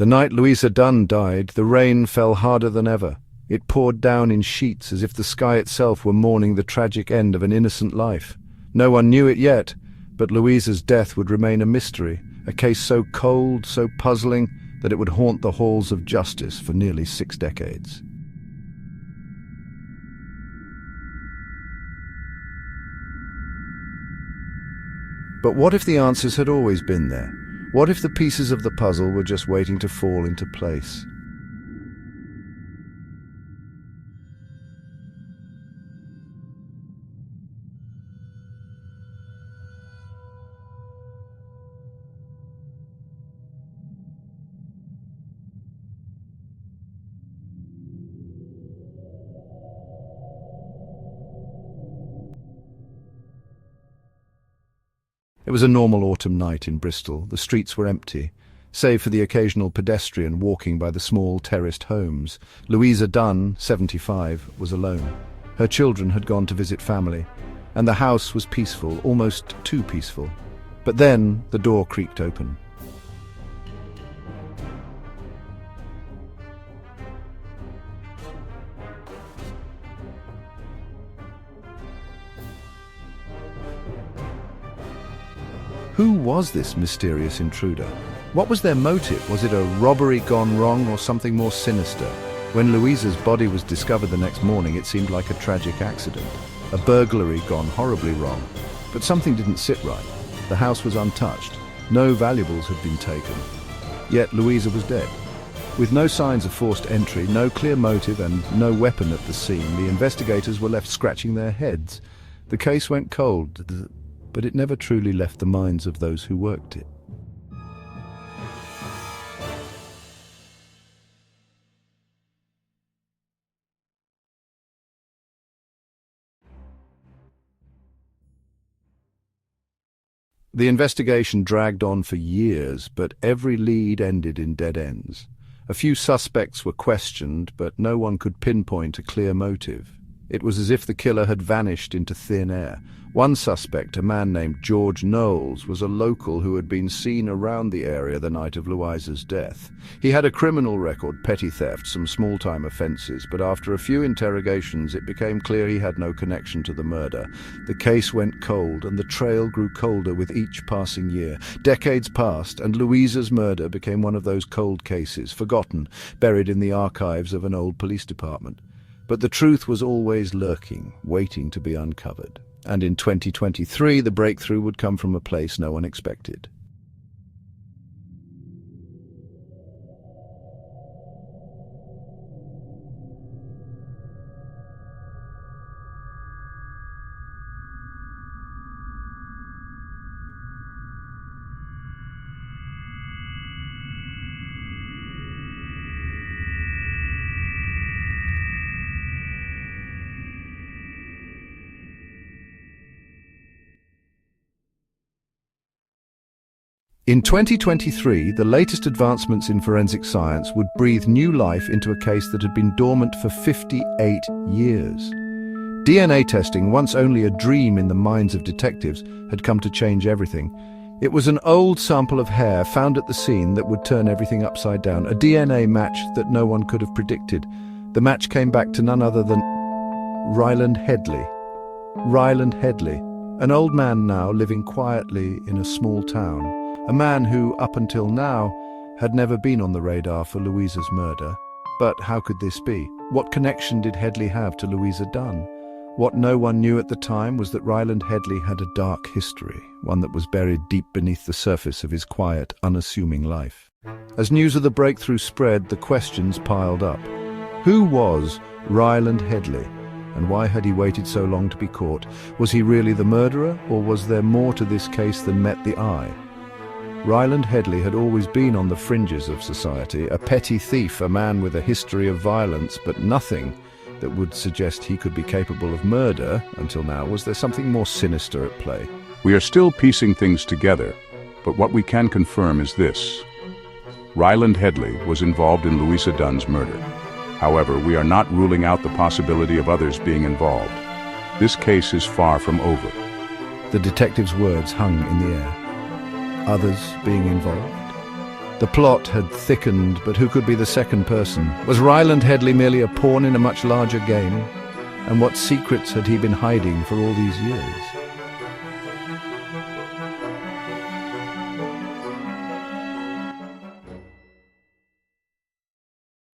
The night Louisa Dunne died, the rain fell harder than ever. It poured down in sheets as if the sky itself were mourning the tragic end of an innocent life. No one knew it yet, but Louisa's death would remain a mystery, a case so cold, so puzzling, that it would haunt the halls of justice for nearly 6 decades. But what if the answers had always been there? What if the pieces of the puzzle were just waiting to fall into place? It was a normal autumn night in Bristol. The streets were empty, save for the occasional pedestrian walking by the small terraced homes. Louisa Dunne, 75, was alone. Her children had gone to visit family, and the house was peaceful, almost too peaceful. But then the door creaked open. Who was this mysterious intruder? What was their motive? Was it a robbery gone wrong or something more sinister? When Louisa's body was discovered the next morning, it seemed like a tragic accident, a burglary gone horribly wrong. But something didn't sit right. The house was untouched. No valuables had been taken. Yet Louisa was dead. With no signs of forced entry, no clear motive and no weapon at the scene, the investigators were left scratching their heads. The case went cold, but it never truly left the minds of those who worked it. The investigation dragged on for years, but every lead ended in dead ends. A few suspects were questioned, but no one could pinpoint a clear motive. It was as if the killer had vanished into thin air. One suspect, a man named George Knowles, was a local who had been seen around the area the night of Louisa's death. He had a criminal record, petty theft, some small-time offences, but after a few interrogations it became clear he had no connection to the murder. The case went cold, and the trail grew colder with each passing year. Decades passed, and Louisa's murder became one of those cold cases, forgotten, buried in the archives of an old police department. But the truth was always lurking, waiting to be uncovered. And in 2023, the breakthrough would come from a place no one expected. In 2023, the latest advancements in forensic science would breathe new life into a case that had been dormant for 58 years. DNA testing, once only a dream in the minds of detectives, had come to change everything. It was an old sample of hair found at the scene that would turn everything upside down, a DNA match that no one could have predicted. The match came back to none other than Ryland Headley. Ryland Headley, an old man now living quietly in a small town. A man who, up until now, had never been on the radar for Louisa's murder. But how could this be? What connection did Headley have to Louisa Dunne? What no one knew at the time was that Ryland Headley had a dark history, one that was buried deep beneath the surface of his quiet, unassuming life. As news of the breakthrough spread, the questions piled up. Who was Ryland Headley? And why had he waited so long to be caught? Was he really the murderer, or was there more to this case than met the eye? Ryland Headley had always been on the fringes of society, a petty thief, a man with a history of violence, but nothing that would suggest he could be capable of murder until now. Was there something more sinister at play? We are still piecing things together, but what we can confirm is this. Ryland Headley was involved in Louisa Dunne's murder. However, we are not ruling out the possibility of others being involved. This case is far from over. The detective's words hung in the air. Others being involved? The plot had thickened, but who could be the second person? Was Ryland Headley merely a pawn in a much larger game? And what secrets had he been hiding for all these years?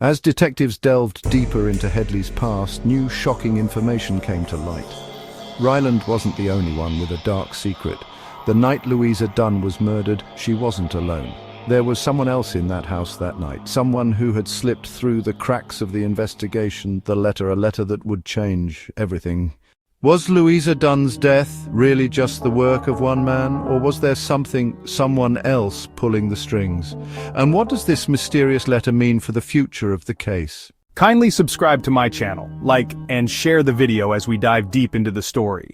As detectives delved deeper into Headley's past, new shocking information came to light. Ryland wasn't the only one with a dark secret. The night Louisa Dunne was murdered, she wasn't alone. There was someone else in that house that night, someone who had slipped through the cracks of the investigation, a letter that would change everything. Was Louisa Dunne's death really just the work of one man, or was there someone else pulling the strings? And what does this mysterious letter mean for the future of the case? Kindly subscribe to my channel, like, and share the video as we dive deep into the story.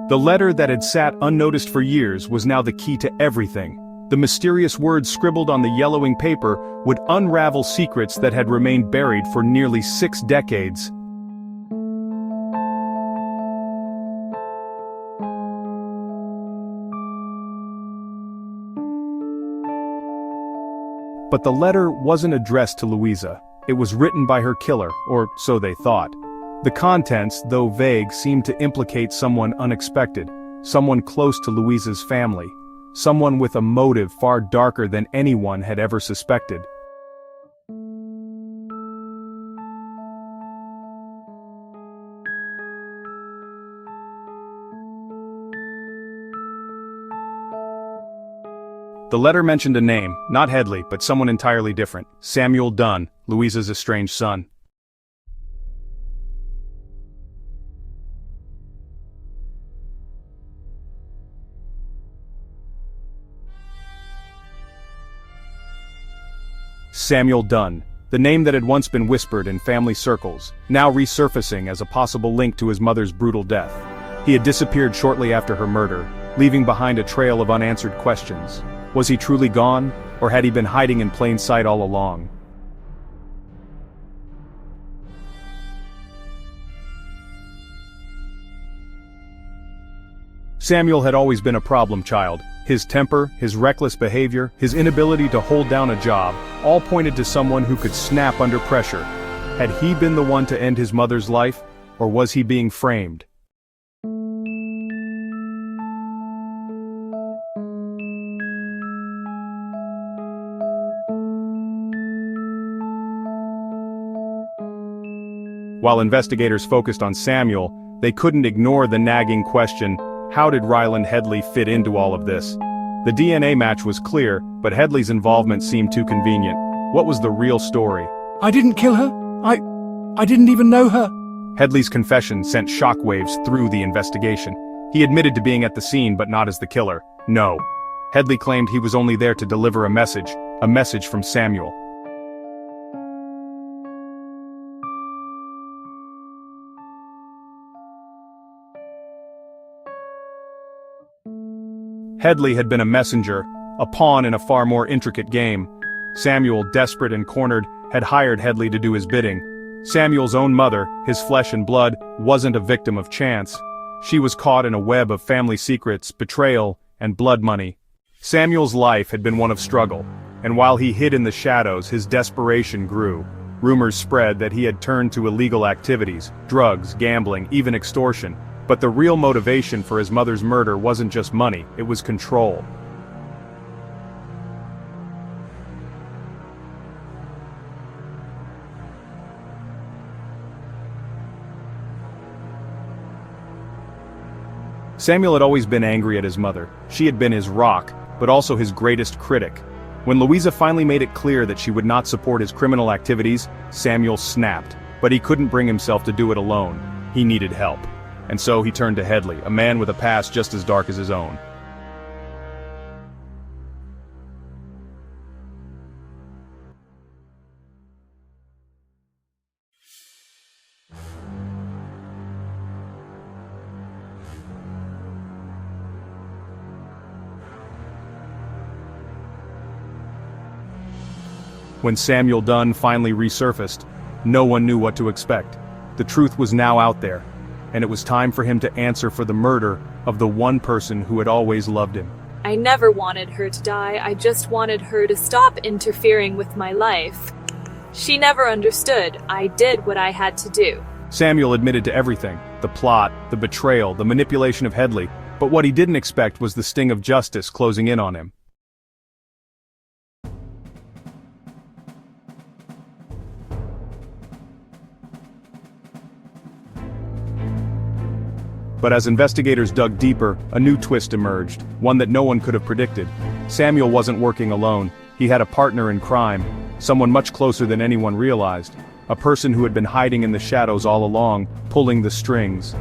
The letter that had sat unnoticed for years was now the key to everything. The mysterious words scribbled on the yellowing paper would unravel secrets that had remained buried for nearly 6 decades. But the letter wasn't addressed to Louisa. It was written by her killer, or so they thought. The contents, though vague, seemed to implicate someone unexpected, someone close to Louisa's family, someone with a motive far darker than anyone had ever suspected. The letter mentioned a name, not Headley, but someone entirely different, Samuel Dunne, Louisa's estranged son. Samuel Dunne, the name that had once been whispered in family circles, now resurfacing as a possible link to his mother's brutal death. He had disappeared shortly after her murder, leaving behind a trail of unanswered questions. Was he truly gone, or had he been hiding in plain sight all along? Samuel had always been a problem child. His temper, his reckless behavior, his inability to hold down a job, all pointed to someone who could snap under pressure. Had he been the one to end his mother's life, or was he being framed? While investigators focused on Samuel, they couldn't ignore the nagging question, how did Ryland Headley fit into all of this? The DNA match was clear, but Headley's involvement seemed too convenient. What was the real story? I didn't kill her. I didn't even know her. Headley's confession sent shockwaves through the investigation. He admitted to being at the scene but not as the killer. No. Headley claimed he was only there to deliver a message from Samuel. Headley had been a messenger, a pawn in a far more intricate game. Samuel, desperate and cornered, had hired Headley to do his bidding. Samuel's own mother, his flesh and blood, wasn't a victim of chance. She was caught in a web of family secrets, betrayal, and blood money. Samuel's life had been one of struggle, and while he hid in the shadows, his desperation grew. Rumors spread that he had turned to illegal activities, drugs, gambling, even extortion. But the real motivation for his mother's murder wasn't just money, it was control. Samuel had always been angry at his mother. She had been his rock, but also his greatest critic. When Louisa finally made it clear that she would not support his criminal activities, Samuel snapped. But he couldn't bring himself to do it alone. He needed help. And so he turned to Headley, a man with a past just as dark as his own. When Samuel Dunne finally resurfaced, no one knew what to expect. The truth was now out there, and it was time for him to answer for the murder of the one person who had always loved him. I never wanted her to die, I just wanted her to stop interfering with my life. She never understood. I did what I had to do. Samuel admitted to everything, the plot, the betrayal, the manipulation of Headley, but what he didn't expect was the sting of justice closing in on him. But as investigators dug deeper, a new twist emerged, one that no one could have predicted. Samuel wasn't working alone. He had a partner in crime, someone much closer than anyone realized, a person who had been hiding in the shadows all along, pulling the strings.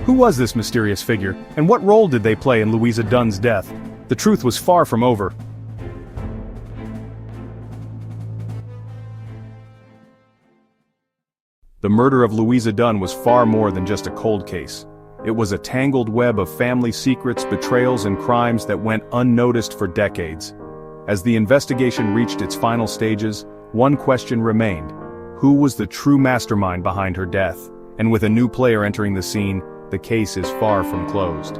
Who was this mysterious figure, and what role did they play in Louisa Dunne's death? The truth was far from over. The murder of Louisa Dunne was far more than just a cold case. It was a tangled web of family secrets, betrayals, and crimes that went unnoticed for decades. As the investigation reached its final stages, one question remained: who was the true mastermind behind her death? And with a new player entering the scene, the case is far from closed.